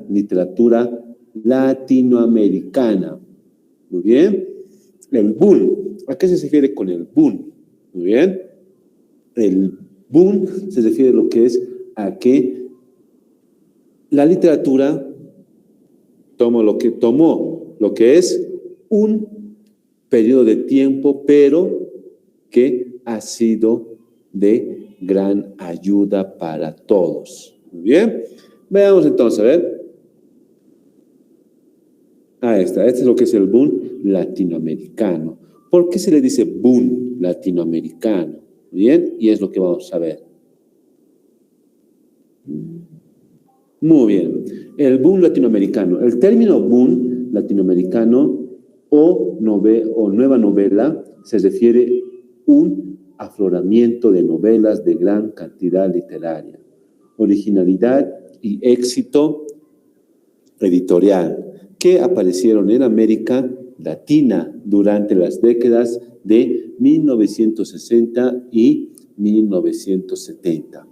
literatura latinoamericana. Muy bien. El boom. ¿A qué se refiere con el boom? Muy bien. El boom se refiere a lo que es a que la literatura tomó lo que es un periodo de tiempo, pero que ha sido de gran ayuda para todos. Muy bien. Veamos entonces, a ver. Ahí está. Este es lo que es el boom latinoamericano. ¿Por qué se le dice boom latinoamericano? Bien, y es lo que vamos a ver. Muy bien. El boom latinoamericano. El término boom latinoamericano o nueva novela se refiere a un afloramiento de novelas de gran cantidad literaria, originalidad y éxito editorial que aparecieron en América Latina durante las décadas de 1960 y 1970.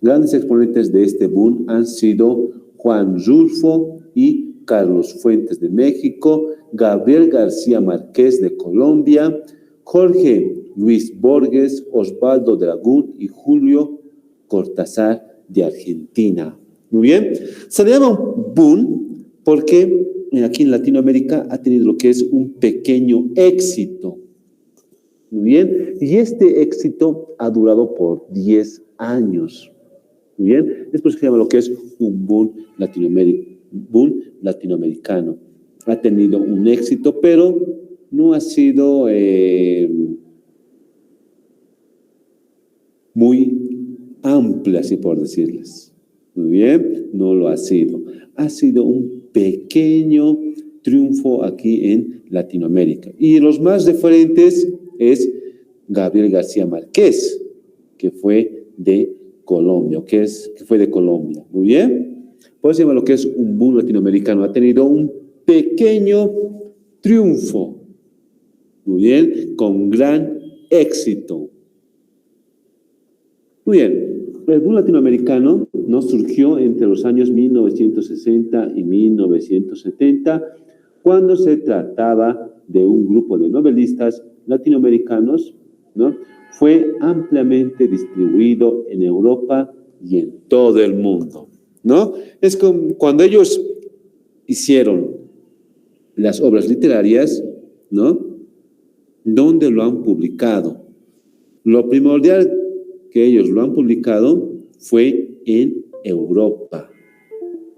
Grandes exponentes de este boom han sido Juan Rulfo y Carlos Fuentes de México, Gabriel García Márquez de Colombia, Jorge Luis Borges, Osvaldo Dragún y Julio Cortázar de Argentina. Muy bien, se le llama boom porque aquí en Latinoamérica ha tenido lo que es un pequeño éxito. Muy bien, y este éxito ha durado por 10 años. Muy bien, es por eso que se llama lo que es un boom latinoamericano. Ha tenido un éxito, pero no ha sido muy amplio, así por decirles. Muy bien, no lo ha sido. Ha sido un pequeño triunfo aquí en Latinoamérica. Y los más referentes es Gabriel García Márquez, que fue de Colombia, que fue de Colombia. Muy bien. Por eso se llama lo que es un boom latinoamericano. Ha tenido un pequeño triunfo. Muy bien, con gran éxito. Muy bien. El boom latinoamericano no surgió entre los años 1960 y 1970, cuando se trataba de un grupo de novelistas latinoamericanos, ¿no? Fue ampliamente distribuido en Europa y en todo el mundo, ¿no? Es como cuando ellos hicieron las obras literarias, ¿no? ¿Dónde lo han publicado? Lo primordial que ellos lo han publicado fue en Europa,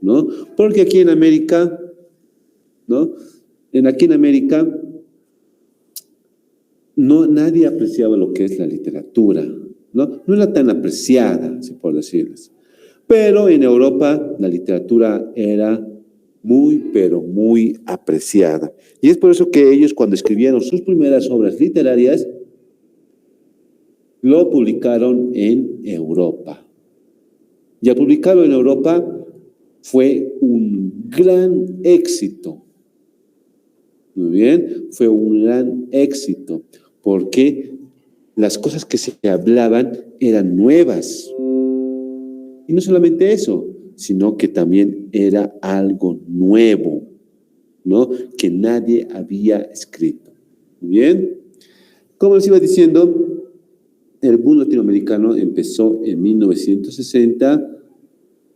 ¿no? Porque aquí en América, ¿no? Aquí en América nadie apreciaba lo que es la literatura, ¿no? No era tan apreciada, si por decirles. Pero en Europa la literatura era muy, pero muy apreciada. Y es por eso que ellos, cuando escribieron sus primeras obras literarias, lo publicaron en Europa. Y al publicarlo en Europa fue un gran éxito. Muy bien, fue un gran éxito, porque las cosas que se hablaban eran nuevas. Y no solamente eso, sino que también era algo nuevo, ¿no? Que nadie había escrito. Muy bien. Como les iba diciendo, el boom latinoamericano empezó en 1960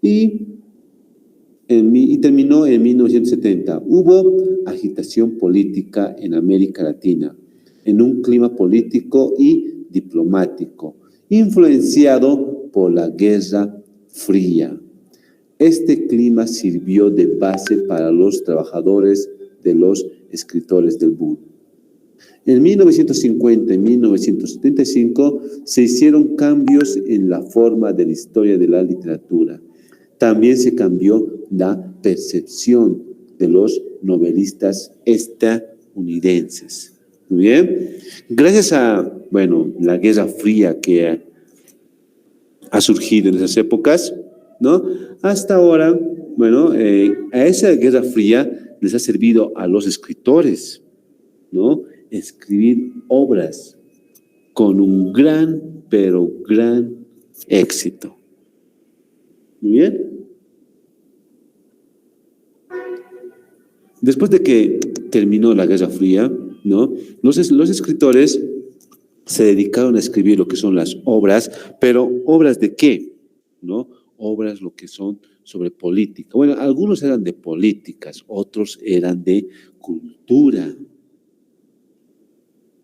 y terminó en 1970. Hubo agitación política en América Latina, en un clima político y diplomático, influenciado por la Guerra Fría. Este clima sirvió de base para los trabajadores de los escritores del boom. En 1950 y 1975 se hicieron cambios en la forma de la historia de la literatura. También se cambió la percepción de los novelistas estadounidenses. Muy bien. Gracias a, la Guerra Fría que ha surgido en esas épocas, ¿no? Hasta ahora, a esa Guerra Fría les ha servido a los escritores, ¿no? Escribir obras con un gran, pero gran éxito. Muy bien. Después de que terminó la Guerra Fría, ¿no? Los escritores se dedicaron a escribir lo que son las obras, pero ¿obras de qué? ¿No? Obras lo que son sobre política. Bueno, algunos eran de políticas, otros eran de cultura.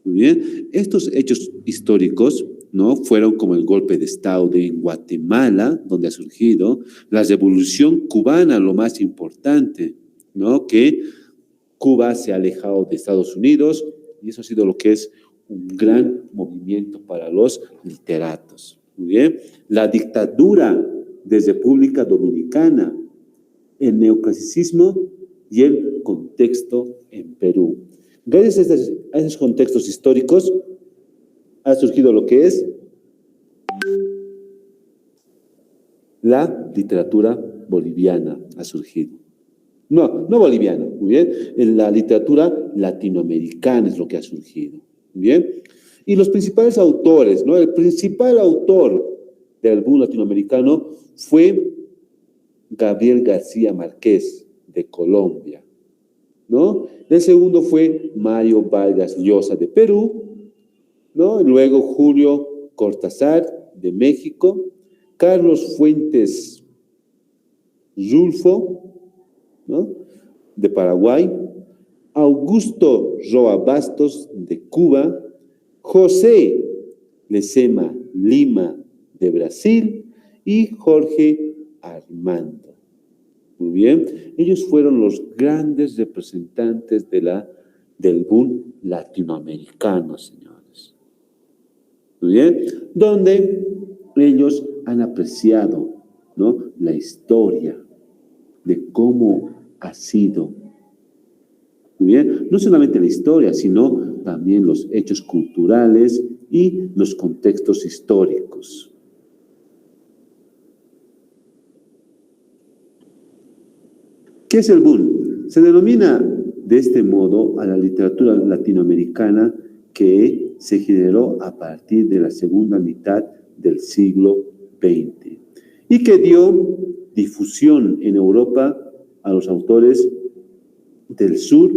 Muy bien. Estos hechos históricos, ¿no? Fueron como el golpe de Estado de Guatemala, donde ha surgido, la Revolución Cubana, lo más importante, ¿no? Que Cuba se ha alejado de Estados Unidos y eso ha sido lo que es un gran movimiento para los literatos. Muy bien. La dictadura de República Dominicana, el neoclasicismo y el contexto en Perú. Gracias a esos contextos históricos ha surgido lo que es la literatura boliviana, ha surgido. No boliviana, muy bien. La literatura latinoamericana es lo que ha surgido, muy bien. Y los principales autores, ¿no? El principal autor del boom latinoamericano fue Gabriel García Márquez, de Colombia, ¿no? El segundo fue Mario Vargas Llosa, de Perú, ¿no? Luego Julio Cortázar, de México, Carlos Fuentes Rulfo, ¿no? De Paraguay, Augusto Roa Bastos, de Cuba, José Lecema Lima, de Brasil, y Jorge Armando. Muy bien, ellos fueron los grandes representantes del boom latinoamericano, señores. Muy bien, donde ellos han apreciado, ¿no? La historia de cómo ha sido. Muy bien, no solamente la historia, sino también los hechos culturales y los contextos históricos. ¿Qué es el boom? Se denomina de este modo a la literatura latinoamericana que se generó a partir de la segunda mitad del siglo XX y que dio difusión en Europa a los autores del sur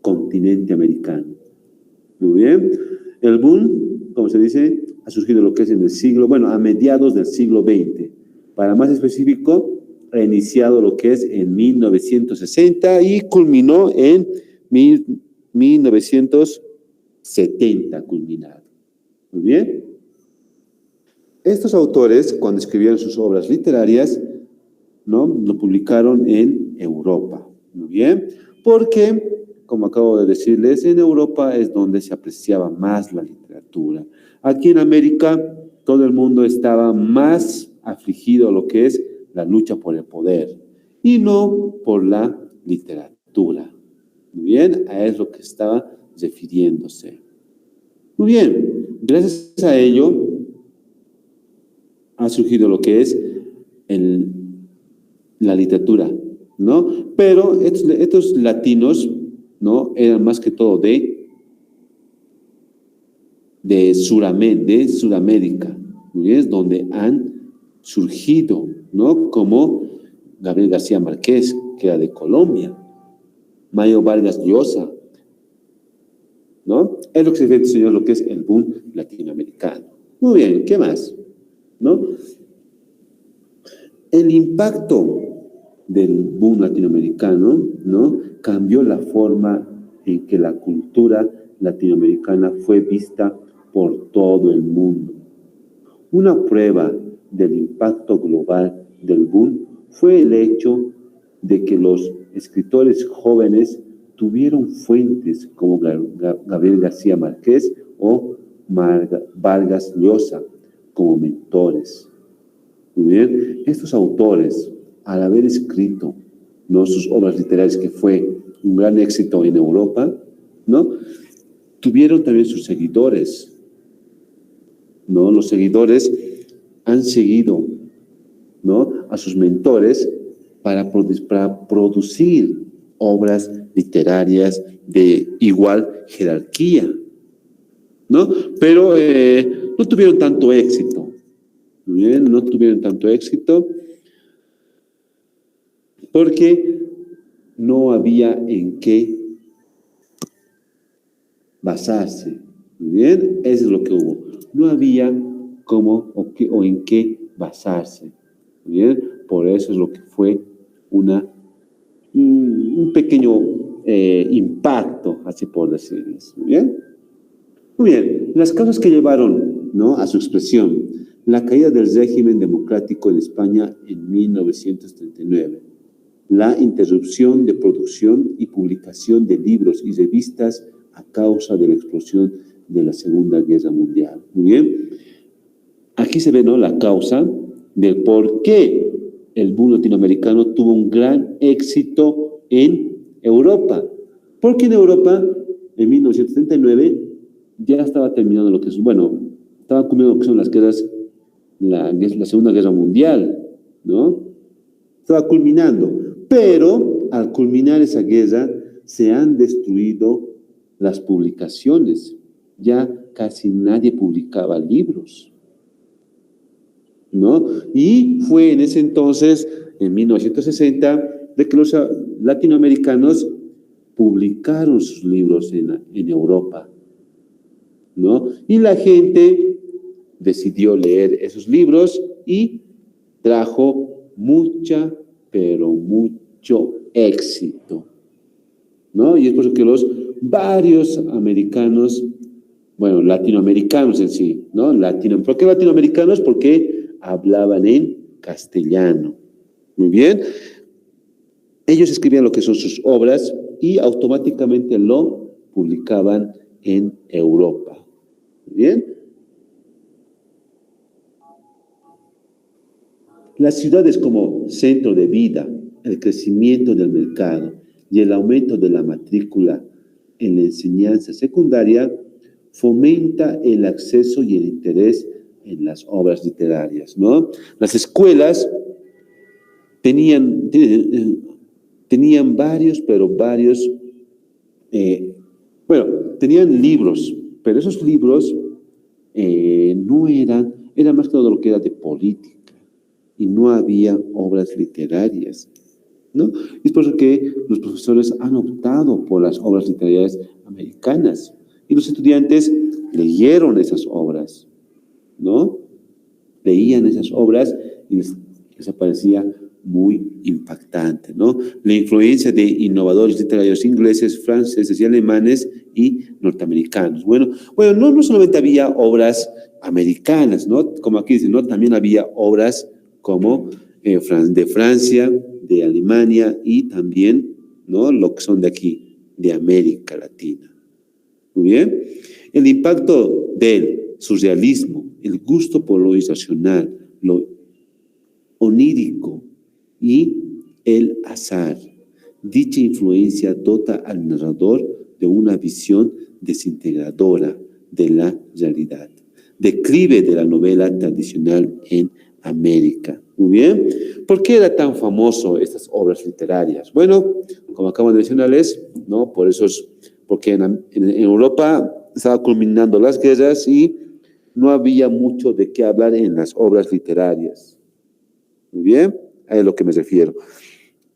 continente americano. Muy bien. El boom, como se dice, ha surgido lo que es en el siglo, bueno, a mediados del siglo XX. Para más específico, ha iniciado lo que es en 1960 y culminó en 1970, culminado. Muy bien. Estos autores, cuando escribieron sus obras literarias, ¿no? Lo publicaron en Europa. Muy bien. Porque, como acabo de decirles, en Europa es donde se apreciaba más la literatura. Aquí en América, todo el mundo estaba más afligido a lo que es la lucha por el poder y no por la literatura. Muy bien, a eso es lo que estaba refiriéndose. Muy bien, gracias a ello ha surgido lo que es la literatura, ¿no? Pero estos latinos, ¿no? Eran más que todo de Sudamérica, ¿no? Es donde han surgido, ¿no? Como Gabriel García Márquez, que era de Colombia, Mario Vargas Llosa, ¿no? Es lo que se refiere, señor, lo que es el boom latinoamericano. Muy bien, ¿qué más? ¿No? El impacto del boom latinoamericano, ¿no? Cambió la forma en que la cultura latinoamericana fue vista por todo el mundo. Una prueba del impacto global del boom fue el hecho de que los escritores jóvenes tuvieron fuentes como Gabriel García Márquez o Vargas Llosa como mentores. Muy bien, estos autores, al haber escrito, ¿no? Sus obras literarias, que fue un gran éxito en Europa, ¿no? Tuvieron también sus seguidores, ¿no? Los seguidores han seguido, ¿no? A sus mentores para producir obras literarias de igual jerarquía, ¿no? Pero no tuvieron tanto éxito. Bien, no tuvieron tanto éxito porque no había en qué basarse. Muy bien, eso es lo que hubo. No había cómo o en qué basarse. Muy bien, por eso es lo que fue un pequeño impacto, así por decirlo. Muy bien. Muy bien, las causas que llevaron, ¿no?, a su expresión: la caída del régimen democrático en España en 1939, la interrupción de producción y publicación de libros y revistas a causa de la explosión de la Segunda Guerra Mundial. Muy bien, aquí se ve, ¿no?, la causa del por qué el boom latinoamericano tuvo un gran éxito en Europa. Porque en Europa, en 1939, ya estaba terminando lo que es, bueno, estaba cumpliendo lo que son las guerras, la Segunda Guerra Mundial, ¿no? Estaba culminando, pero al culminar esa guerra se han destruido las publicaciones. Ya casi nadie publicaba libros, ¿no? Y fue en ese entonces, en 1960, de que los latinoamericanos publicaron sus libros en Europa, ¿no? Y la gente decidió leer esos libros y trajo mucha, pero mucho éxito, ¿no? Y es por eso que los varios americanos, bueno, latinoamericanos en sí, ¿no? ¿Por qué latinoamericanos? Porque hablaban en castellano. Muy bien. Ellos escribían lo que son sus obras y automáticamente lo publicaban en Europa. Muy bien. Las ciudades como centro de vida, el crecimiento del mercado y el aumento de la matrícula en la enseñanza secundaria fomenta el acceso y el interés en las obras literarias, ¿no? Las escuelas tenían varios, tenían libros, pero esos libros no eran más que todo lo que era de política, y no había obras literarias, ¿no? Es por eso que los profesores han optado por las obras literarias americanas, y los estudiantes leyeron esas obras, ¿no? Leían esas obras y les parecía muy impactante, ¿no? La influencia de innovadores literarios ingleses, franceses y alemanes y norteamericanos. Bueno, no solamente había obras americanas, ¿no? Como aquí dicen, ¿no? También había obras como de Francia, de Alemania y también, ¿no?, lo que son de aquí, de América Latina. Muy bien. El impacto del surrealismo, el gusto por lo irracional, lo onírico y el azar. Dicha influencia dota al narrador de una visión desintegradora de la realidad. Declive de la novela tradicional en América. Muy bien. ¿Por qué era tan famoso estas obras literarias? Bueno, como acabo de mencionarles, ¿no?, porque en Europa estaba culminando las guerras y no había mucho de qué hablar en las obras literarias. Muy bien, a lo que me refiero.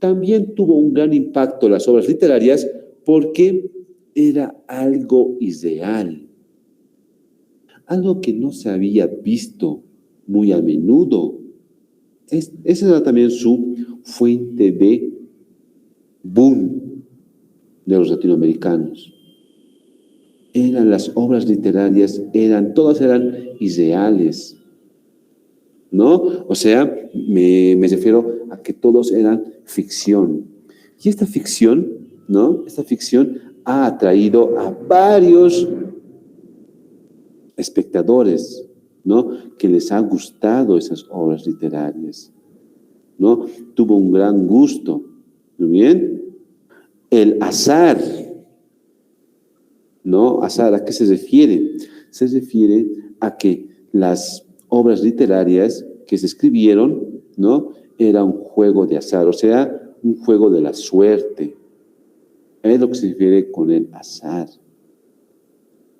También tuvo un gran impacto las obras literarias porque era algo irreal, algo que no se había visto muy a menudo. Esa era también su fuente de boom de los latinoamericanos. Las obras literarias, todas eran irreales, ¿no? O sea, me refiero a que todos eran ficción. Y esta ficción, ¿no? Esta ficción ha atraído a varios espectadores, ¿no?, que les ha gustado esas obras literarias, ¿no? Tuvo un gran gusto. ¿Muy bien? El azar, ¿no? Azar, ¿a qué se refiere? Se refiere a que las obras literarias que se escribieron, ¿no?, era un juego de azar, o sea, un juego de la suerte. Es lo que se refiere con el azar.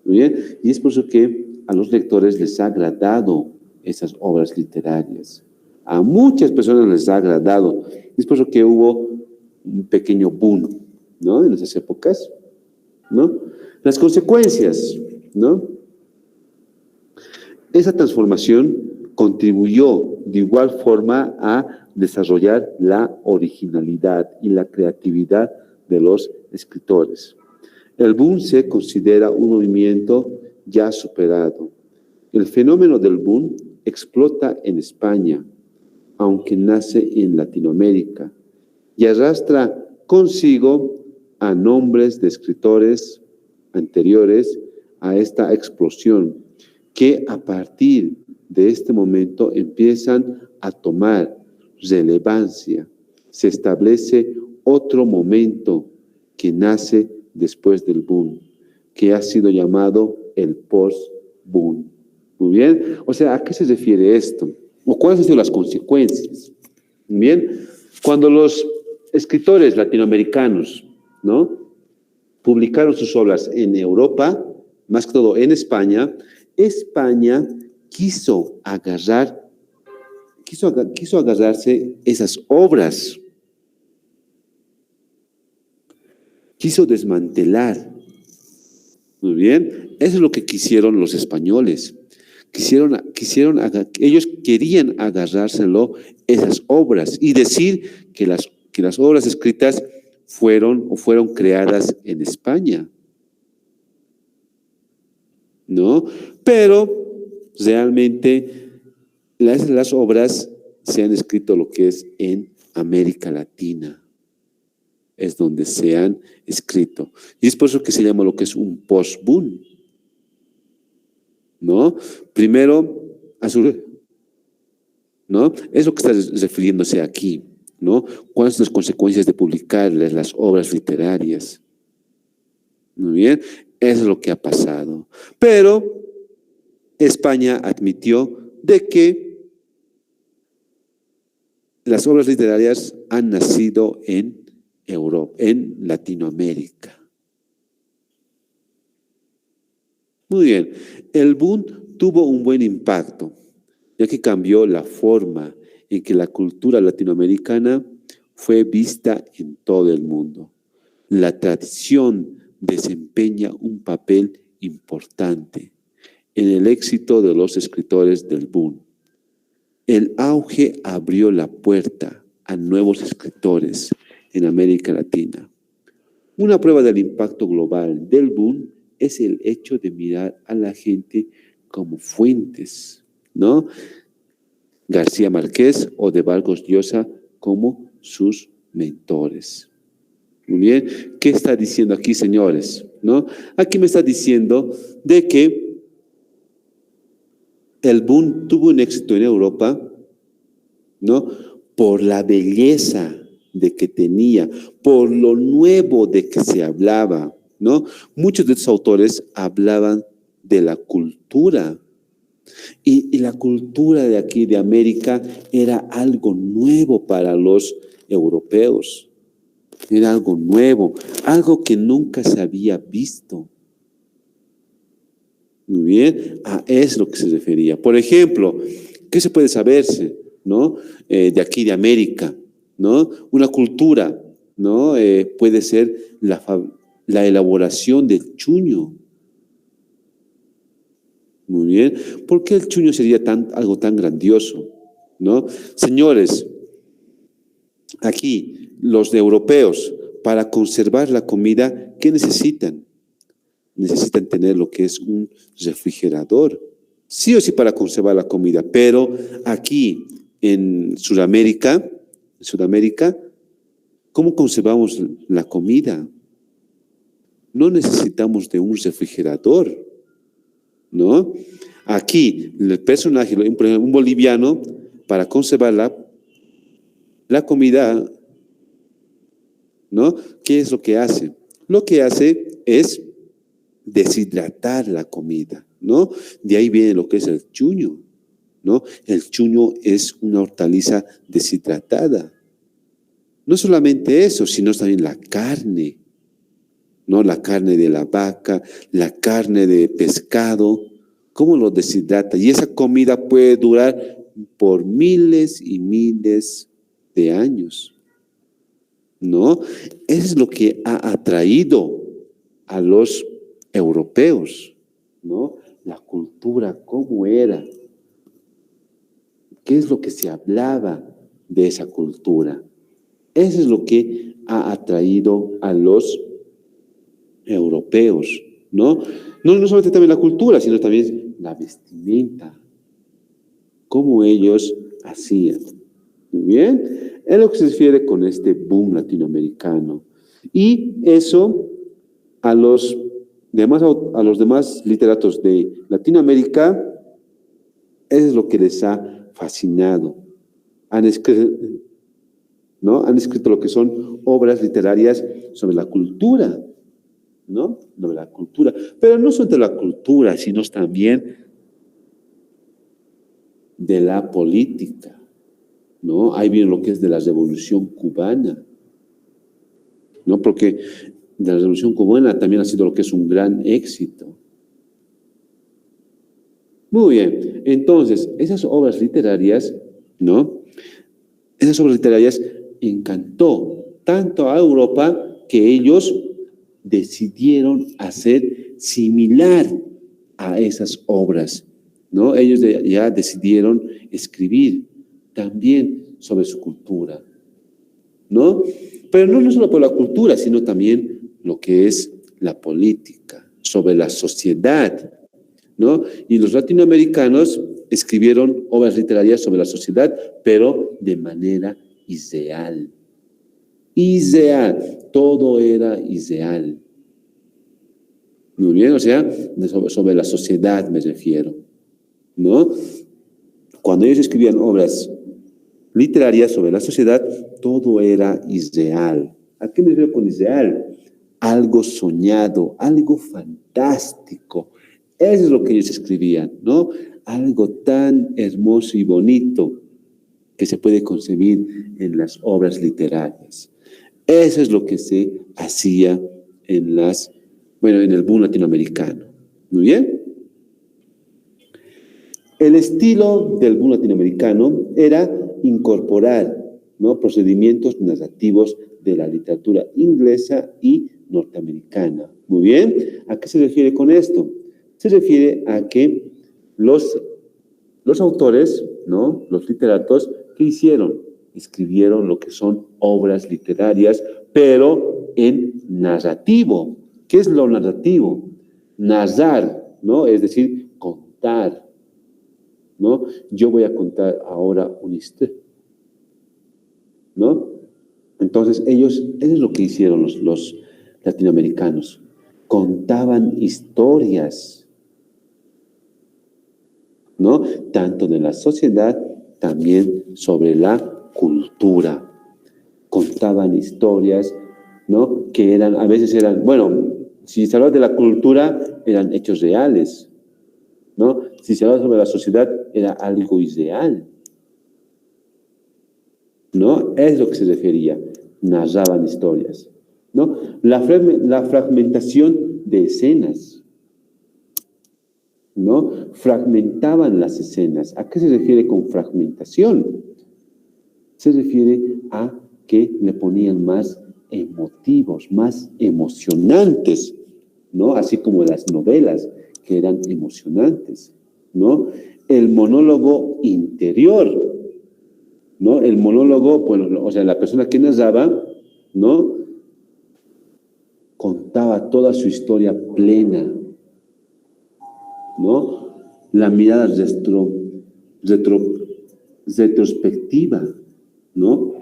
Muy bien, y es por eso que a los lectores les ha agradado esas obras literarias. A muchas personas les ha agradado. Es por eso que hubo un pequeño boom, ¿no? En esas épocas, ¿no? Las consecuencias, ¿no? Esa transformación contribuyó de igual forma a desarrollar la originalidad y la creatividad de los escritores. El boom se considera un movimiento ya superado. El fenómeno del boom explota en España, aunque nace en Latinoamérica, y arrastra consigo a nombres de escritores anteriores a esta explosión, que a partir de este momento empiezan a tomar relevancia. Se establece otro momento que nace después del boom, que ha sido llamado el post-boom. Muy bien, o sea, ¿a qué se refiere esto? ¿O cuáles han sido las consecuencias? Bien, cuando los escritores latinoamericanos, ¿no?, publicaron sus obras en Europa, más que todo en España, España quiso agarrarse esas obras, quiso desmantelar. Muy bien, eso es lo que quisieron los españoles. Ellos querían agarrárselo esas obras y decir que las obras escritas fueron creadas en España, ¿no? Pero realmente las obras se han escrito lo que es en América Latina, es donde se han escrito. Y es por eso que se llama lo que es un post-boom, ¿no? Primero, ¿no? Es lo que está refiriéndose aquí, ¿no? ¿Cuáles son las consecuencias de publicar las obras literarias? Muy bien, eso es lo que ha pasado. Pero España admitió de que las obras literarias han nacido en Europa, en Latinoamérica. Muy bien, el boom tuvo un buen impacto, ya que cambió la forma en que la cultura latinoamericana fue vista en todo el mundo. La tradición desempeña un papel importante en el éxito de los escritores del boom. El auge abrió la puerta a nuevos escritores en América Latina. Una prueba del impacto global del boom es el hecho de mirar a la gente como fuentes, ¿no? García Márquez o de Vargas Llosa como sus mentores. Muy bien, ¿qué está diciendo aquí, señores? ¿No? Aquí me está diciendo de que el boom tuvo un éxito en Europa, ¿no?, por la belleza de que tenía, por lo nuevo de que se hablaba, ¿no? Muchos de estos autores hablaban de la cultura, y la cultura de aquí, de América, era algo nuevo para los europeos. Era algo nuevo, algo que nunca se había visto. Muy bien, a eso es lo que se refería. Por ejemplo, ¿qué se puede saberse, ¿no?, de aquí, de América, ¿no? Una cultura, ¿no? Puede ser la elaboración del chuño. Muy bien, ¿por qué el chuño sería algo tan grandioso, ¿no? Señores, aquí, los europeos, para conservar la comida, ¿qué necesitan? Necesitan tener lo que es un refrigerador, sí o sí, para conservar la comida. Pero aquí en Sudamérica, ¿cómo conservamos la comida? No necesitamos de un refrigerador, ¿no? Aquí, el personaje, por ejemplo, un boliviano, para conservar la comida, ¿no?, ¿qué es lo que hace? Lo que hace es deshidratar la comida, ¿no? De ahí viene lo que es el chuño, ¿no? El chuño es una hortaliza deshidratada. No solamente eso, sino también la carne, ¿no? La carne de la vaca, la carne de pescado, ¿cómo lo deshidrata? Y esa comida puede durar por miles y miles de años, ¿no? Eso es lo que ha atraído a los europeos, ¿no? La cultura, cómo era, qué es lo que se hablaba de esa cultura. Eso es lo que ha atraído a los europeos, ¿no? No solamente también la cultura, sino también la vestimenta, cómo ellos hacían. Muy bien, es lo que se refiere con este boom latinoamericano. Y eso a los demás literatos de Latinoamérica es lo que les ha fascinado. Han escrito lo que son obras literarias sobre la cultura, ¿no? Sobre la cultura. Pero no solo de la cultura, sino también de la política, ¿no? Ahí viene lo que es de la Revolución Cubana, ¿no? Porque de la Revolución Cubana también ha sido lo que es un gran éxito. Muy bien, entonces, esas obras literarias, ¿no? Esas obras literarias encantó tanto a Europa que ellos decidieron hacer similar a esas obras, ¿no? Ellos ya decidieron escribir también sobre su cultura, ¿no? Pero no solo por la cultura, sino también lo que es la política, sobre la sociedad, ¿no? Y los latinoamericanos escribieron obras literarias sobre la sociedad, pero de manera ideal. Ideal, todo era ideal. Muy bien, o sea, sobre la sociedad me refiero, ¿no? Cuando ellos escribían obras literarias sobre la sociedad, todo era ideal. ¿A qué me refiero con ideal? Algo soñado, algo fantástico. Eso es lo que ellos escribían, ¿no? Algo tan hermoso y bonito que se puede concebir en las obras literarias. Eso es lo que se hacía en el boom latinoamericano. ¿Muy bien? El estilo del boom latinoamericano era incorporar, ¿no?, procedimientos narrativos de la literatura inglesa y norteamericana. Muy bien, ¿a qué se refiere con esto? Se refiere a que los autores, ¿no?, los literatos, ¿qué hicieron? Escribieron lo que son obras literarias, pero en narrativo. ¿Qué es lo narrativo? Narrar, ¿no? Es decir, contar, ¿no? Yo voy a contar ahora una historia, ¿no? Entonces eso es lo que hicieron los latinoamericanos. Contaban historias, ¿no? Tanto de la sociedad, también sobre la cultura. Contaban historias, ¿no? Que a veces eran, bueno, si se habla de la cultura, eran hechos reales, ¿no? Si se habla sobre la sociedad, era algo ideal, ¿no? Es lo que se refería, narraban historias, ¿no? La fragmentación de escenas, ¿no? Fragmentaban las escenas. ¿A qué se refiere con fragmentación? Se refiere a que le ponían más emotivos, más emocionantes, ¿no? Así como las novelas, que eran emocionantes, ¿no? El monólogo interior, ¿no? El monólogo, bueno, o sea, la persona que narraba, ¿no?, contaba toda su historia plena, ¿no? La mirada retrospectiva, ¿no?,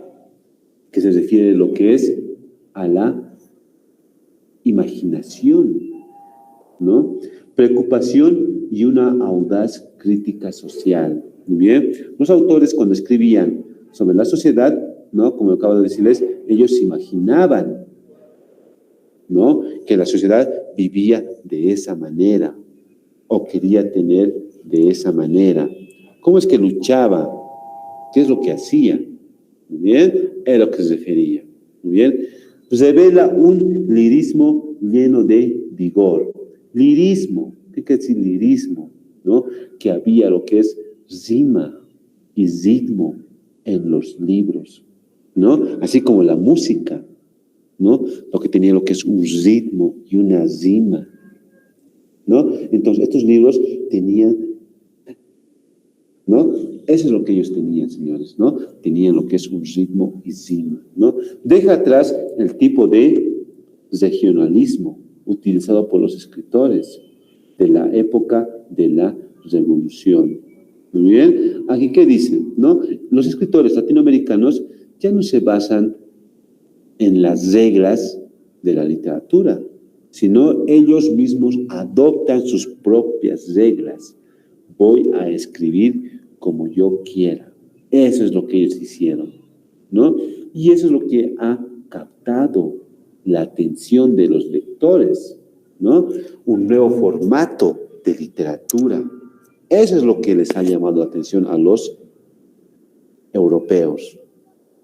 que se refiere a lo que es a la imaginación, ¿no? Preocupación y una audaz crítica social. Muy bien. Los autores, cuando escribían sobre la sociedad, ¿no?, como acabo de decirles, ellos imaginaban, ¿no?, que la sociedad vivía de esa manera o quería tener de esa manera. ¿Cómo es que luchaba? ¿Qué es lo que hacía? Muy bien, es lo que se refería. Muy bien. Revela un lirismo lleno de vigor. Lirismo, ¿qué quiere decir lirismo? ¿No? Que había lo que es rima y ritmo en los libros, ¿no? Así como la música, ¿no? Lo que tenía lo que es un ritmo y una rima, ¿no? Entonces, estos libros tenían, ¿no? Eso es lo que ellos tenían, señores, ¿no? Tenían lo que es un ritmo y rima, ¿no? Deja atrás el tipo de regionalismo utilizado por los escritores de la época de la Revolución. Muy bien, aquí qué dicen, ¿no? Los escritores latinoamericanos ya no se basan en las reglas de la literatura, sino ellos mismos adoptan sus propias reglas. Voy a escribir como yo quiera. Eso es lo que ellos hicieron, ¿no? Y eso es lo que ha captado la atención de los lectores, ¿no? Un nuevo formato de literatura. Eso es lo que les ha llamado la atención a los europeos.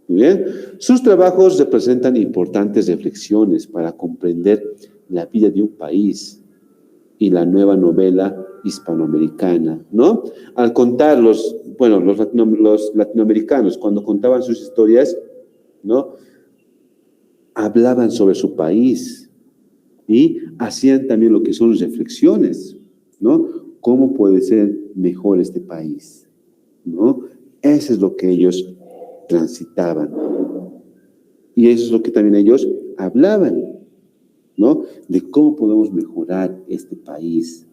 Muy bien. Sus trabajos representan importantes reflexiones para comprender la vida de un país y la nueva novela hispanoamericana, ¿no? Al contar los latinoamericanos, cuando contaban sus historias, ¿no? Hablaban sobre su país y hacían también lo que son reflexiones, ¿no? ¿Cómo puede ser mejor este país? ¿No? Eso es lo que ellos transitaban. Y eso es lo que también ellos hablaban, ¿no? De cómo podemos mejorar este país,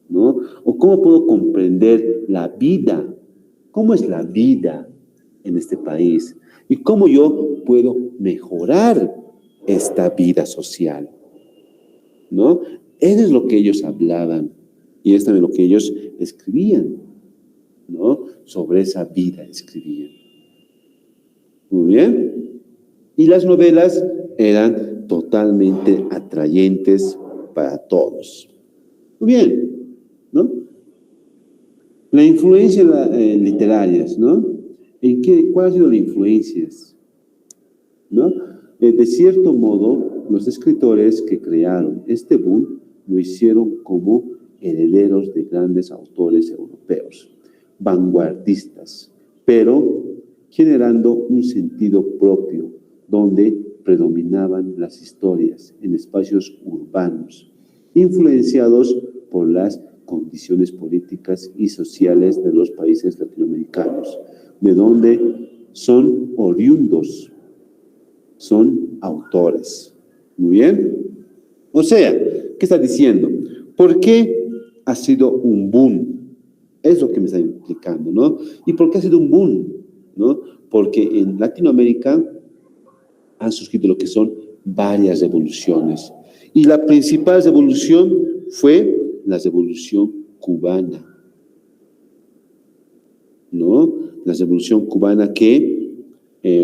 ¿no? O cómo puedo comprender la vida, cómo es la vida en este país y cómo yo puedo mejorar esta vida social, ¿no? Eso es lo que ellos hablaban y es también lo que ellos escribían, ¿no? Sobre esa vida escribían. Muy bien. Y las novelas eran totalmente atrayentes para todos. Muy bien, ¿no? La influencia literarias, ¿no? ¿Cuál ha sido la influencia? ¿No? De cierto modo, los escritores que crearon este boom lo hicieron como herederos de grandes autores europeos, vanguardistas, pero generando un sentido propio, donde predominaban las historias en espacios urbanos, influenciados por las condiciones políticas y sociales de los países latinoamericanos, de donde son oriundos, son autores. Muy bien. O sea, ¿qué está diciendo? ¿Por qué ha sido un boom? Es lo que me está implicando, ¿no? ¿Y por qué ha sido un boom? ¿No? Porque en Latinoamérica han surgido lo que son varias revoluciones. Y la principal revolución fue la revolución cubana, ¿no? La revolución cubana que,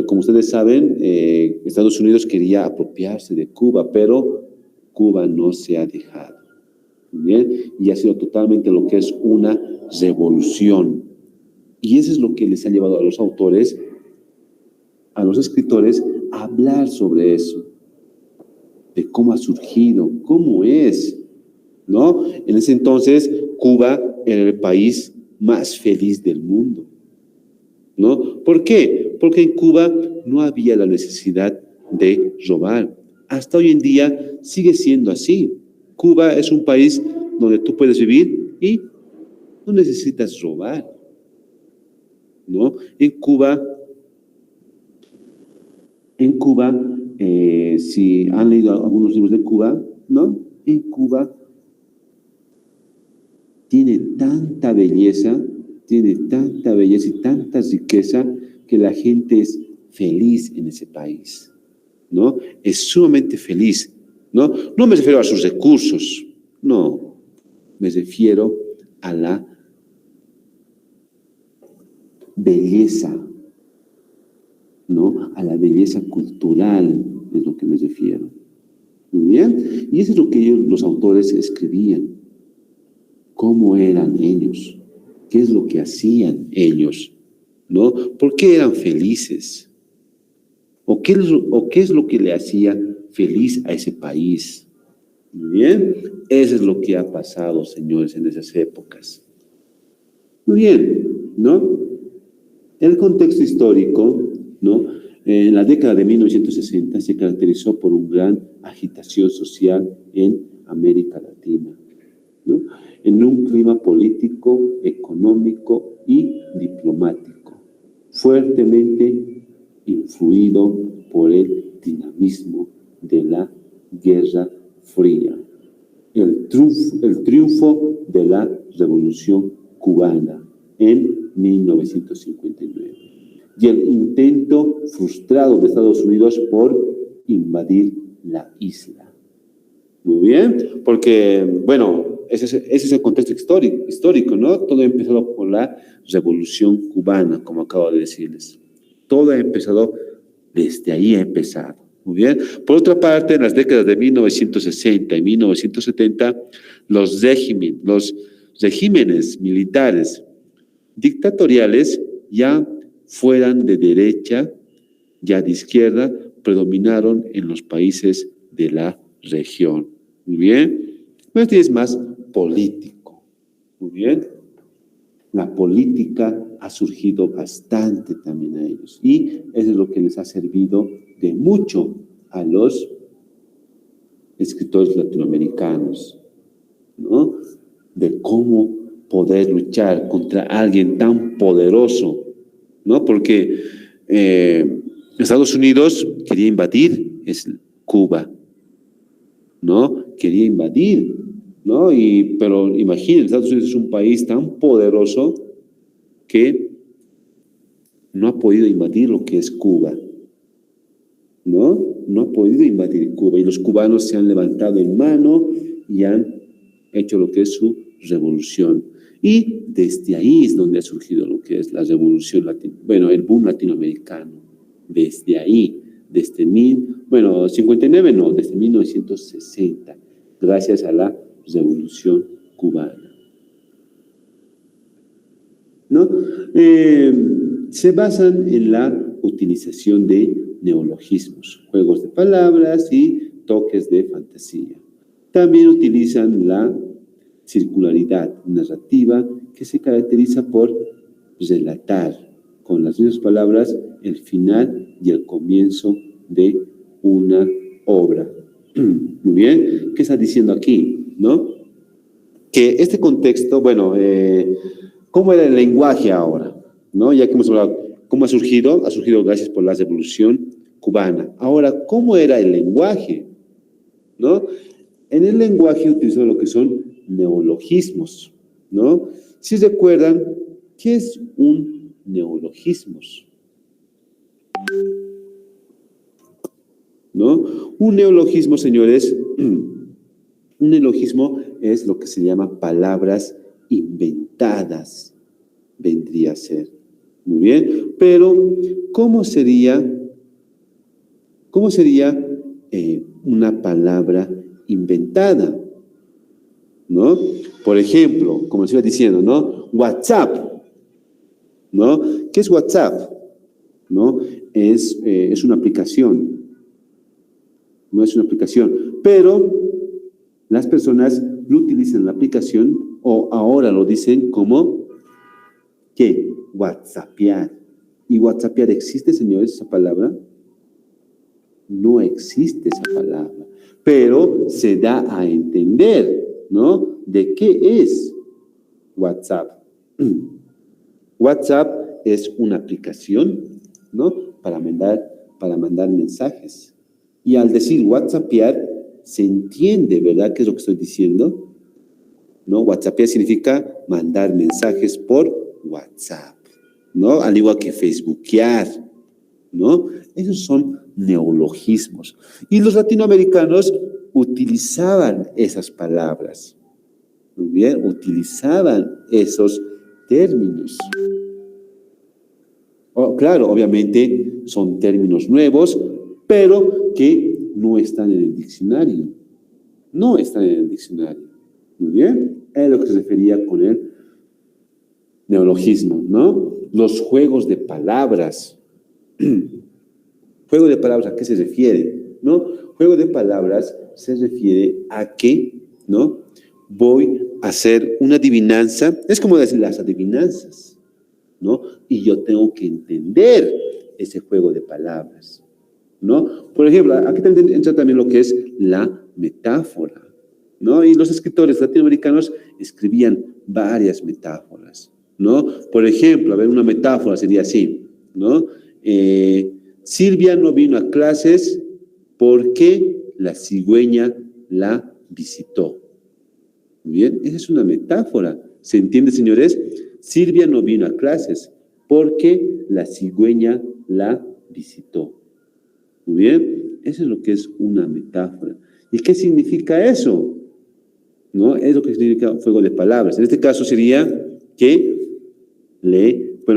como ustedes saben, Estados Unidos quería apropiarse de Cuba, pero Cuba no se ha dejado. ¿Bien? Y ha sido totalmente lo que es una revolución. Y eso es lo que les ha llevado a los autores, a los escritores, a hablar sobre eso, de cómo ha surgido, cómo es, ¿no? En ese entonces, Cuba era el país más feliz del mundo, ¿no? ¿Por qué? Porque en Cuba no había la necesidad de robar. Hasta hoy en día sigue siendo así. Cuba es un país donde tú puedes vivir y no necesitas robar, ¿no? En Cuba, si han leído algunos libros de Cuba, ¿no? En Cuba tiene tanta belleza y tanta riqueza que la gente es feliz en ese país, ¿no? Es sumamente feliz, ¿no? No me refiero a sus recursos, no, me refiero a la belleza, ¿no? A la belleza cultural es lo que me refiero. Muy bien, y eso es lo que ellos, los autores, escribían. ¿Cómo eran ellos? ¿Qué es lo que hacían ellos? ¿No? ¿Por qué eran felices? ¿O qué es lo que le hacía feliz a ese país? Muy bien, eso es lo que ha pasado, señores, en esas épocas. Muy bien, ¿no? El contexto histórico, ¿no? En la década de 1960 se caracterizó por una gran agitación social en América Latina, ¿no? En un clima político, económico y diplomático, fuertemente influido por el dinamismo de la Guerra Fría, el triunfo de la Revolución Cubana en 1959 y el intento frustrado de Estados Unidos por invadir la isla. Muy bien, porque, bueno, ese es el contexto histórico, ¿no? Todo ha empezado por la Revolución Cubana, como acabo de decirles. Todo ha empezado, desde ahí ha empezado. Muy bien. Por otra parte, en las décadas de 1960 y 1970, los regímenes militares dictatoriales, ya fueran de derecha, ya de izquierda, predominaron en los países de la región. Muy bien. Este es más político. Muy bien. La política ha surgido bastante también a ellos. Y eso es lo que les ha servido de mucho a los escritores latinoamericanos, ¿no? De cómo poder luchar contra alguien tan poderoso, ¿no? Porque Estados Unidos quería invadir Cuba, ¿no? Quería invadir, ¿no? Pero imaginen, Estados Unidos es un país tan poderoso que no ha podido invadir lo que es Cuba, ¿no? No ha podido invadir Cuba y los cubanos se han levantado en mano y han hecho lo que es su revolución. Y desde ahí es donde ha surgido lo que es la revolución el boom latinoamericano. Desde ahí, desde 59 no, desde 1960, gracias a la revolución cubana, ¿no? Se basan en la utilización de neologismos, juegos de palabras y toques de fantasía. También utilizan la circularidad narrativa, que se caracteriza por relatar con las mismas palabras el final y el comienzo de una obra. Muy bien, ¿qué está diciendo aquí? ¿No? Que este contexto, ¿cómo era el lenguaje ahora? ¿No? Ya que hemos hablado, ¿cómo ha surgido? Ha surgido gracias por la revolución cubana. Ahora, ¿cómo era el lenguaje? ¿No? En el lenguaje utilizó lo que son neologismos, ¿no? Si recuerdan, ¿qué es un neologismo? ¿No? Un neologismo, señores, un neologismo es lo que se llama palabras inventadas, vendría a ser. Muy bien, pero ¿cómo sería una palabra inventada? ¿No? Por ejemplo, como les iba diciendo, ¿no? WhatsApp, ¿no? ¿Qué es WhatsApp? ¿No? Es una aplicación, no es una aplicación, pero las personas lo utilizan la aplicación o ahora lo dicen como ¿qué? WhatsAppear. ¿Y WhatsAppear existe, señores, esa palabra? No existe esa palabra, pero se da a entender, ¿no? ¿De qué es WhatsApp? WhatsApp es una aplicación, ¿no? Para mandar mensajes. Y al decir WhatsAppear, se entiende, ¿verdad? ¿Qué es lo que estoy diciendo? ¿No? WhatsAppear significa mandar mensajes por WhatsApp, ¿no? Al igual que Facebookear, ¿no? Esos son neologismos. Y los latinoamericanos utilizaban esas palabras. Muy bien, utilizaban esos términos. Claro, obviamente son términos nuevos, pero que no están en el diccionario. No están en el diccionario. Muy bien, es lo que se refería con el neologismo, ¿no? Los juegos de palabras. Juego de palabras, ¿a qué se refiere? ¿No? Juego de palabras se refiere a que, ¿no? Voy a hacer una adivinanza, es como decir las adivinanzas, ¿no? Y yo tengo que entender ese juego de palabras, ¿no? Por ejemplo, aquí también entra también lo que es la metáfora, ¿no? Y los escritores latinoamericanos escribían varias metáforas, ¿no? Por ejemplo, a ver, una metáfora sería así, ¿no? Silvia no vino a clases porque la cigüeña la visitó. Muy bien, esa es una metáfora. ¿Se entiende, señores? Silvia no vino a clases porque la cigüeña la visitó. Muy bien, eso es lo que es una metáfora. ¿Y qué significa eso? ¿No? Es lo que significa juego de palabras. En este caso sería que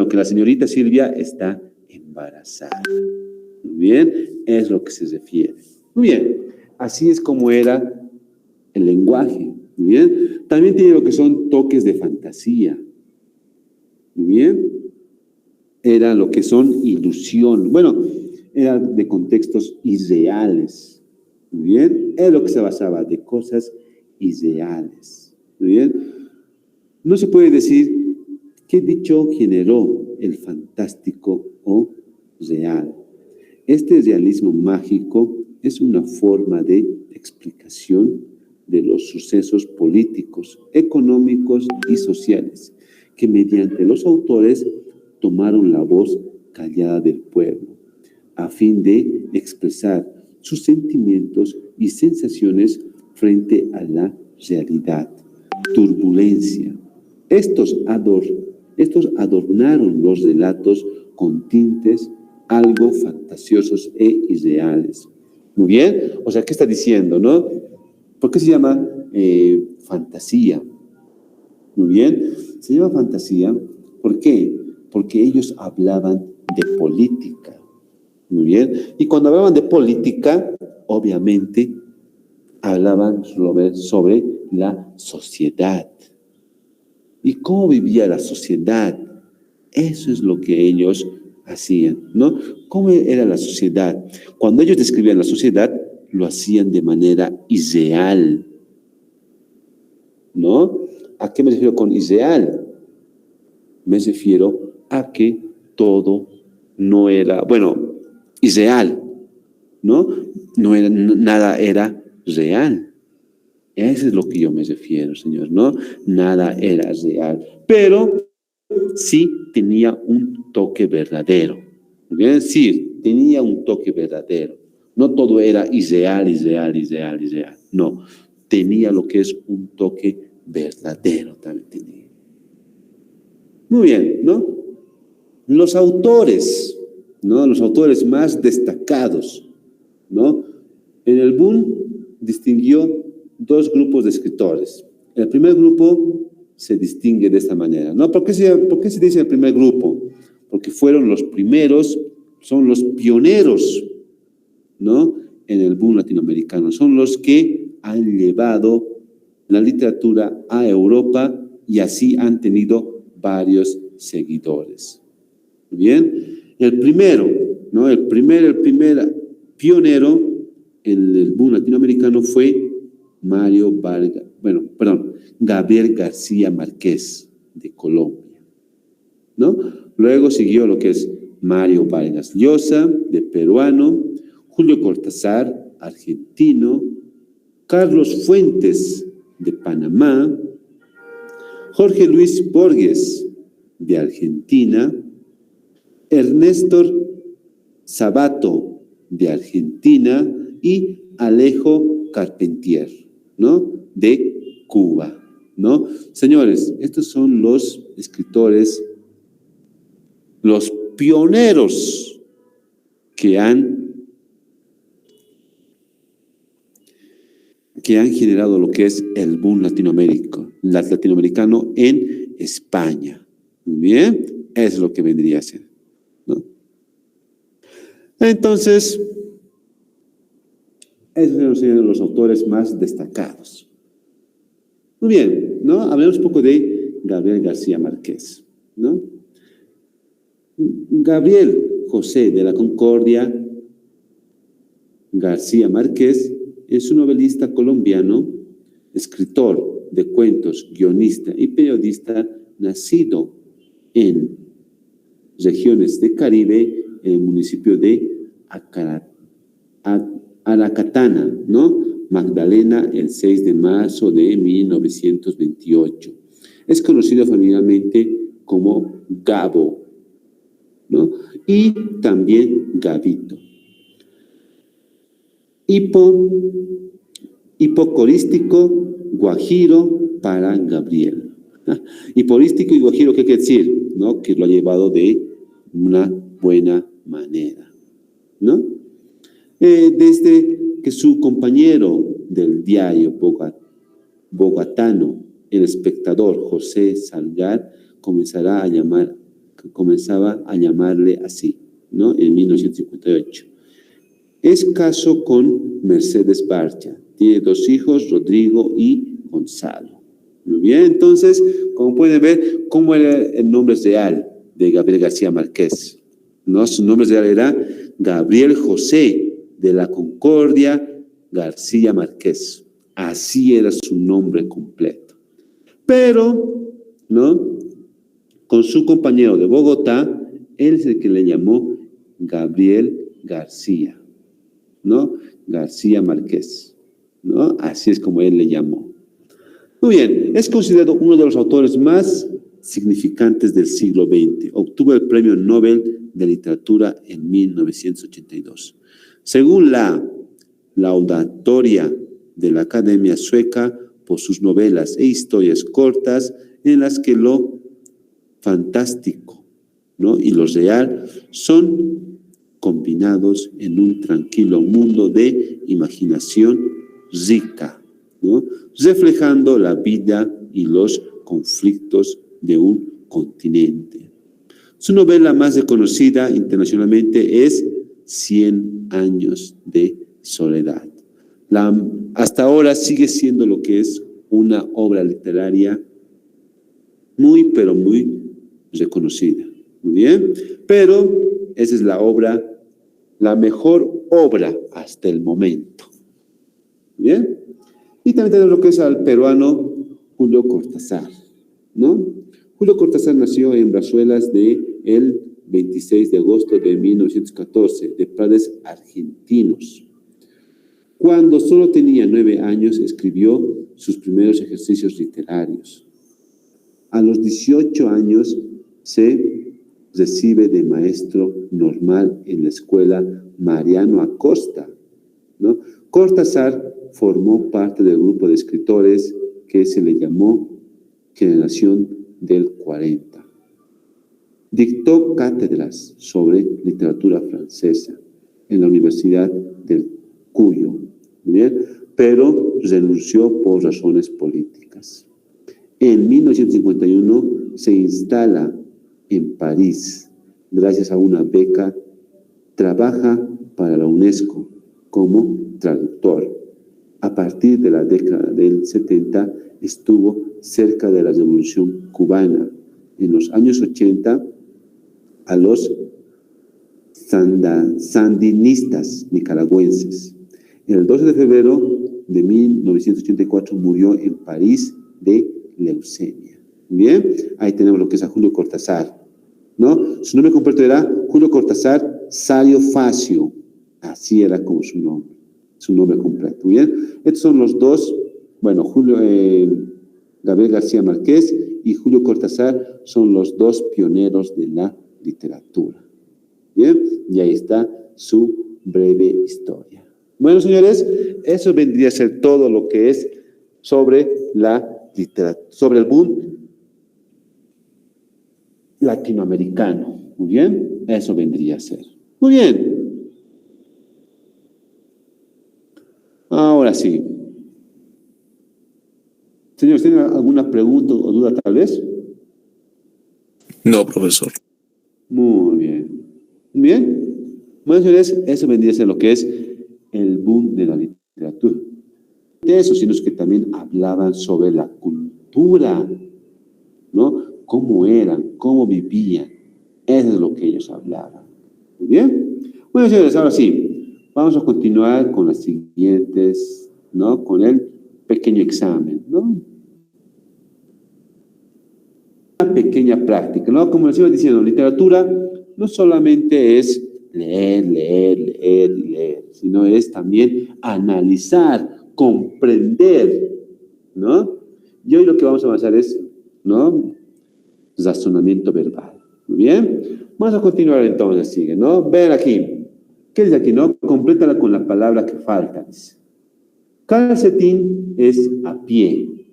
que la señorita Silvia está embarazada. Muy bien, es lo que se refiere. Muy bien, así es como era el lenguaje. Muy bien, también tiene lo que son toques de fantasía. Muy bien, era lo que son ilusión. Bueno, era de contextos irreales. Muy bien, es lo que se basaba de cosas irreales. Muy bien, no se puede decir qué dicho generó el fantástico o real. Este realismo mágico es una forma de explicación de los sucesos políticos, económicos y sociales, que mediante los autores tomaron la voz callada del pueblo, a fin de expresar sus sentimientos y sensaciones frente a la realidad, turbulencia. Estos adornaron los relatos con tintes algo fantasiosos e irreales. Muy bien, o sea, ¿qué está diciendo, no? ¿Por qué se llama fantasía? Muy bien, se llama fantasía, ¿por qué? Porque ellos hablaban de política. Muy bien, y cuando hablaban de política, obviamente hablaban sobre la sociedad. ¿Y cómo vivía la sociedad? Eso es lo que ellos hacían, ¿no? ¿Cómo era la sociedad? Cuando ellos describían la sociedad, lo hacían de manera irreal, ¿no? ¿A qué me refiero con irreal? Me refiero a que todo no era, bueno, irreal, ¿no? No era, nada era real. Eso es lo que yo me refiero, Señor, ¿no? Nada era real, pero sí tenía un toque verdadero. Es decir, tenía un toque verdadero. No todo era irreal. No, tenía lo que es un toque verdadero también tenía. Muy bien, ¿no? Los autores, ¿no? Los autores más destacados, ¿no? En el boom distinguió dos grupos de escritores. El primer grupo se distingue de esta manera, ¿no? ¿Por qué se dice el primer grupo? Porque fueron los primeros, son los pioneros, ¿no? En el boom latinoamericano. Son los que han llevado la literatura a Europa y así han tenido varios seguidores. Bien, el primero, ¿no? El primer pionero en el boom latinoamericano fue Gabriel García Márquez, de Colombia, ¿no? Luego siguió lo que es Mario Vargas Llosa, de peruano, Julio Cortázar, argentino, Carlos Fuentes, de Panamá, Jorge Luis Borges, de Argentina, Ernesto Sabato, de Argentina, y Alejo Carpentier, ¿no? De Cuba, ¿no? Señores, estos son los escritores, los pioneros que han generado lo que es el boom latinoamericano en España. Muy bien, es lo que vendría a ser, ¿no? Entonces, esos son los autores más destacados. Muy bien, ¿no? Hablemos un poco de Gabriel García Márquez, ¿no? Gabriel José de la Concordia García Márquez es un novelista colombiano, escritor de cuentos, guionista y periodista, nacido en regiones del Caribe el municipio de Aracatana, ¿no? Magdalena, el 6 de marzo de 1928. Es conocido familiarmente como Gabo, ¿no? Y también Gabito. Hipocorístico, guajiro para Gabriel. Hiporístico y guajiro, ¿qué quiere decir? ¿No? Que lo ha llevado de una buena manera, ¿no? Desde que su compañero del diario bogotano, El Espectador, José Salgar, comenzaba a llamarle así, ¿no? En 1958. Es casado con Mercedes Barcha. Tiene 2 hijos, Rodrigo y Gonzalo. Muy bien, entonces, como pueden ver, ¿cómo era el nombre real de Gabriel García Márquez? ¿No? Su nombre real era Gabriel José de la Concordia García Márquez. Así era su nombre completo. Pero, ¿no? Con su compañero de Bogotá, él es el que le llamó Gabriel García, ¿no? García Márquez, ¿no? Así es como él le llamó. Muy bien, es considerado uno de los autores más significantes del siglo XX. Obtuvo el Premio Nobel de Literatura en 1982. Según la laudatoria de la Academia Sueca por sus novelas e historias cortas en las que lo fantástico, ¿no? y lo real son combinados en un tranquilo mundo de imaginación rica, ¿no? reflejando la vida y los conflictos de un continente. Su novela más reconocida internacionalmente es 100 años de soledad. Hasta ahora sigue siendo lo que es una obra literaria muy, pero muy reconocida. Muy bien, pero esa es la mejor obra hasta el momento. Bien, y también tenemos lo que es al peruano Julio Cortázar, ¿no? Julio Cortázar nació en Brazuelas el 26 de agosto de 1914, de padres argentinos. Cuando solo tenía 9 años, escribió sus primeros ejercicios literarios. A los 18 años se recibe de maestro normal en la escuela Mariano Acosta, ¿no? Cortázar formó parte del grupo de escritores que se le llamó Generación del 40. Dictó cátedras sobre literatura francesa en la Universidad del Cuyo, ¿bien? Pero renunció por razones políticas. En 1951 se instala en París, gracias a una beca, trabaja para la UNESCO como traductor. A partir de la década del 70 estuvo cerca de la Revolución Cubana. En los años 80 a los sandinistas nicaragüenses. El 12 de febrero de 1984 murió en París de leucemia. Bien, ahí tenemos lo que es a Julio Cortázar, ¿no? Su nombre completo era Julio Cortázar Salio Facio. Así era como su nombre completo. Bien, estos son los dos, bueno, Gabriel García Márquez y Julio Cortázar son los dos pioneros de la literatura. Bien, y ahí está su breve historia. Bueno, señores, eso vendría a ser todo lo que es sobre la literatura, sobre el boom latinoamericano. Muy bien, eso vendría a ser. Muy bien. Ahora sí. Señores, ¿tienen alguna pregunta o duda tal vez? No, profesor. Muy bien. Muy bien. Bueno, señores, eso vendría a ser lo que es el boom de la literatura. De eso, sino es que también hablaban sobre la cultura, ¿no? Cómo eran, cómo vivían. Eso es lo que ellos hablaban. Muy bien. Bueno, señores, ahora sí, vamos a continuar con las siguientes, ¿no? Con el pequeño examen, ¿no? Una pequeña práctica, ¿no? Como les iba diciendo, literatura no solamente es leer, leer, leer y leer, sino es también analizar, comprender, ¿no? Y hoy lo que vamos a avanzar es, ¿no? Razonamiento verbal. Muy bien. Vamos a continuar entonces, sigue, ¿no? Ven aquí. ¿Qué dice aquí, no? Complétala con la palabra que falta, dice. Calcetín es a pie.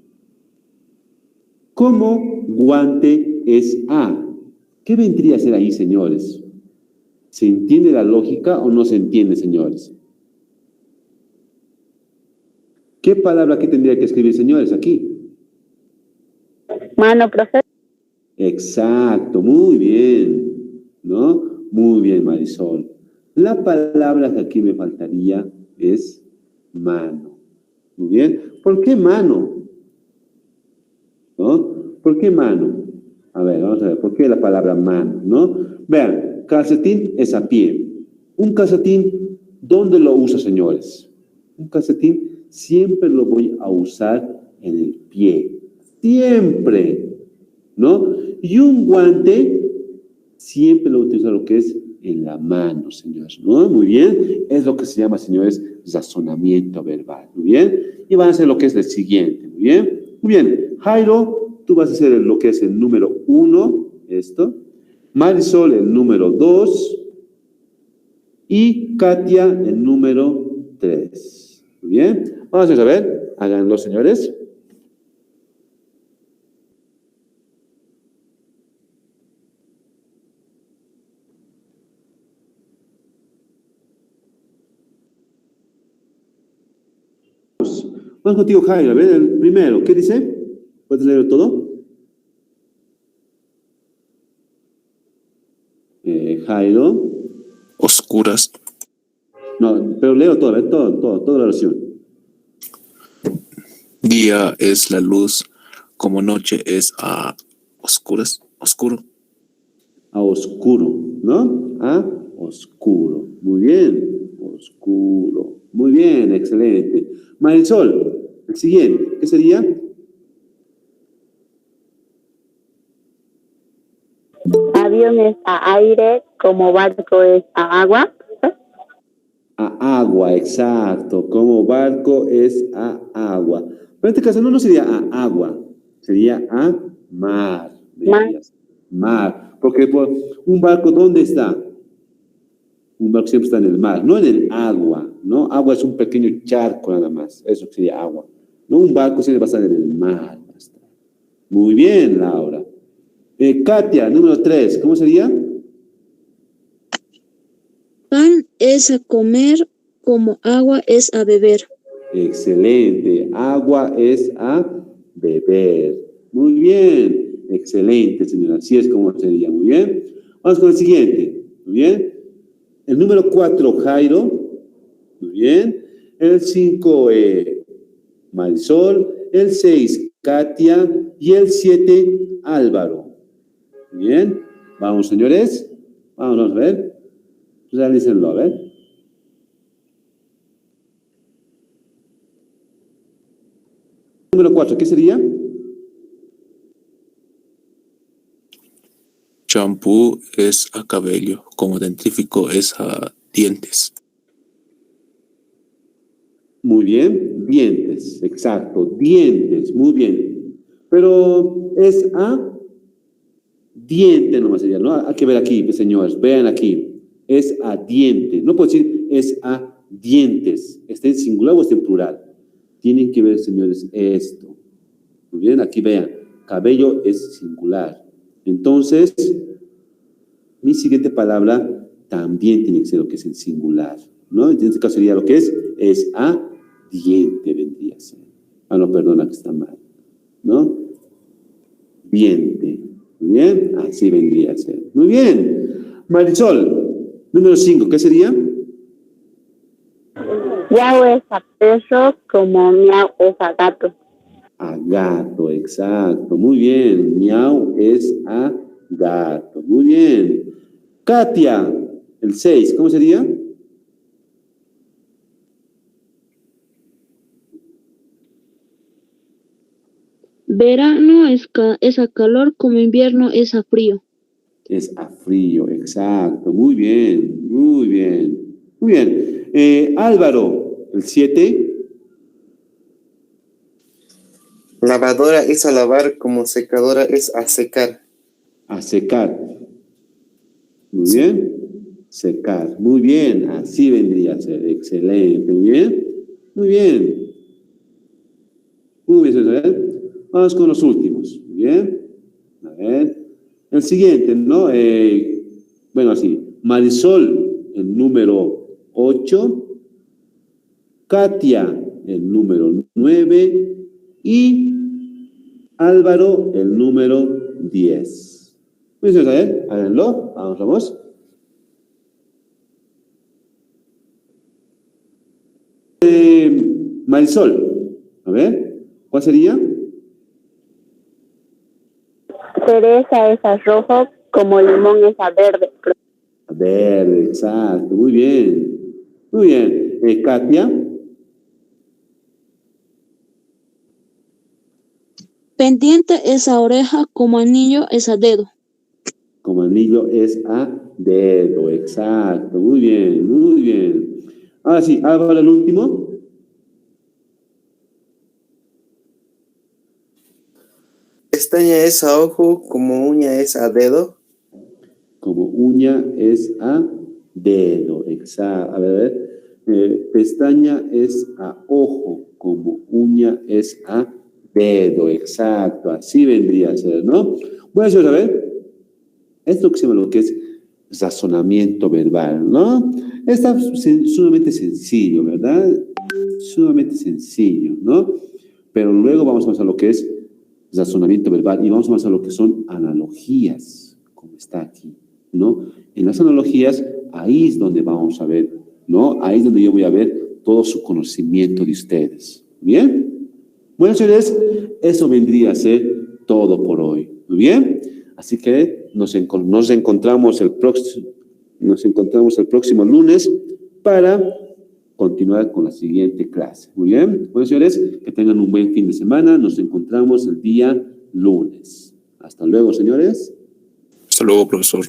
¿Cómo guante es a? ¿Qué vendría a ser ahí, señores? ¿Se entiende la lógica o no se entiende, señores? ¿Qué palabra aquí tendría que escribir, señores, aquí? Mano, profe. Exacto, muy bien, ¿no? Muy bien, Marisol. La palabra que aquí me faltaría es mano. Muy bien. ¿Por qué mano? ¿No? ¿Por qué mano? A ver, vamos a ver, ¿por qué la palabra mano? ¿No? Vean, calcetín es a pie. Un calcetín, ¿dónde lo uso, señores? Un calcetín siempre lo voy a usar en el pie. Siempre. ¿No? Y un guante siempre lo utiliza lo que es en la mano, señores, ¿no? Muy bien. Es lo que se llama, señores, razonamiento verbal. Muy bien. Y van a hacer lo que es el siguiente. Muy bien. Muy bien. Jairo, tú vas a hacer lo que es el número 1, esto. Marisol, el número 2. Y Katia, el número 3. Muy bien. Vamos a ver. Háganlo, señores. Vamos contigo, Jairo. A ver, el primero, ¿qué dice? ¿Puedes leer todo? Jairo. Oscuras. No, pero leo todo, toda la oración. Día es la luz, como noche es a oscuras, oscuro. A oscuro, ¿no? A oscuro. Muy bien, oscuro. Muy bien, excelente. Marisol, el siguiente, ¿qué sería? Avión es a aire, como barco es a agua. A agua, exacto. Como barco es a agua. Pero en este caso no sería a agua, sería a mar. Mar. Porque un barco, ¿dónde está? Un barco siempre está en el mar, no en el agua, ¿no? Agua es un pequeño charco nada más, eso sería agua. No, un barco siempre va a estar en el mar. Muy bien, Laura. Katia, número 3, ¿cómo sería? Pan es a comer, como agua es a beber. Excelente, agua es a beber. Muy bien, excelente, señora. Así es como sería, muy bien. Vamos con el siguiente, muy bien. El número 4, Jairo. Muy bien. El 5, Marisol. El 6, Katia. Y el 7, Álvaro. Muy bien. Vamos, señores. Vamos a ver. Realícenlo, a ver. Número 4, ¿qué sería? Champú es a cabello, como dentífrico es a dientes. Muy bien, dientes, exacto, dientes, muy bien. Pero es a diente nomás sería, ¿no? Hay que ver aquí, pues, señores, vean aquí. Es a diente. No puedo decir es a dientes. ¿Está en singular o está en plural? Tienen que ver, señores, esto. Muy bien, aquí vean. Cabello es singular. Entonces, mi siguiente palabra también tiene que ser lo que es en singular, ¿no? En este caso sería lo que es a diente vendría a ser. Ah, no, perdona, que está mal, ¿no? Diente. Muy bien, así vendría a ser. Muy bien. Marisol, número 5, ¿qué sería? Yao es a perro, como miau es a gato. A gato, exacto. Muy bien. Miau es a gato. Muy bien. Katia, el 6, ¿cómo sería? Verano es a calor, como invierno es a frío. es a frío, exacto. Muy bien, muy bien, muy bien. Álvaro, el 7. Lavadora es a lavar como secadora es a secar. A secar. Muy bien. Secar. Muy bien. Así vendría a ser. Excelente. Muy bien. Muy bien. Muy bien, César. Vamos con los últimos. Muy bien. A ver. El siguiente, ¿no? Bueno, así. Marisol, el número 8. Katia, el número 9. Y Álvaro, el número 10. Muy bien, César. Háganlo. Vamos. Marisol, a ver, ¿cuál sería? Cereza es a rojo, como limón es a verde. Verde, exacto, muy bien. Muy bien. Katia, Pendiente es a oreja, como anillo es a dedo. como anillo es a dedo, exacto, muy bien, muy bien. Ahora sí, Álvaro, el último. Pestaña es a ojo, como uña es a dedo. Como uña es a dedo, exacto. A ver. Pestaña es a ojo, como uña es a dedo, exacto. Así vendría a ser, ¿no? Bueno, señores, a ver. Esto que se llama lo que es razonamiento verbal, ¿no? Está sumamente sencillo, ¿verdad? Sumamente sencillo, ¿no? Pero luego vamos a pasar a lo que es razonamiento verbal y vamos a pasar a lo que son analogías, como está aquí, ¿no? En las analogías, ahí es donde vamos a ver, ¿no? Ahí es donde yo voy a ver todo su conocimiento de ustedes. ¿Bien? Bueno, señores, eso vendría a ser todo por hoy. ¿Muy bien? Así que nos encontramos el próximo lunes para continuar con la siguiente clase. Muy bien. Bueno, señores, que tengan un buen fin de semana. Nos encontramos el día lunes. Hasta luego, señores. Hasta luego, profesor.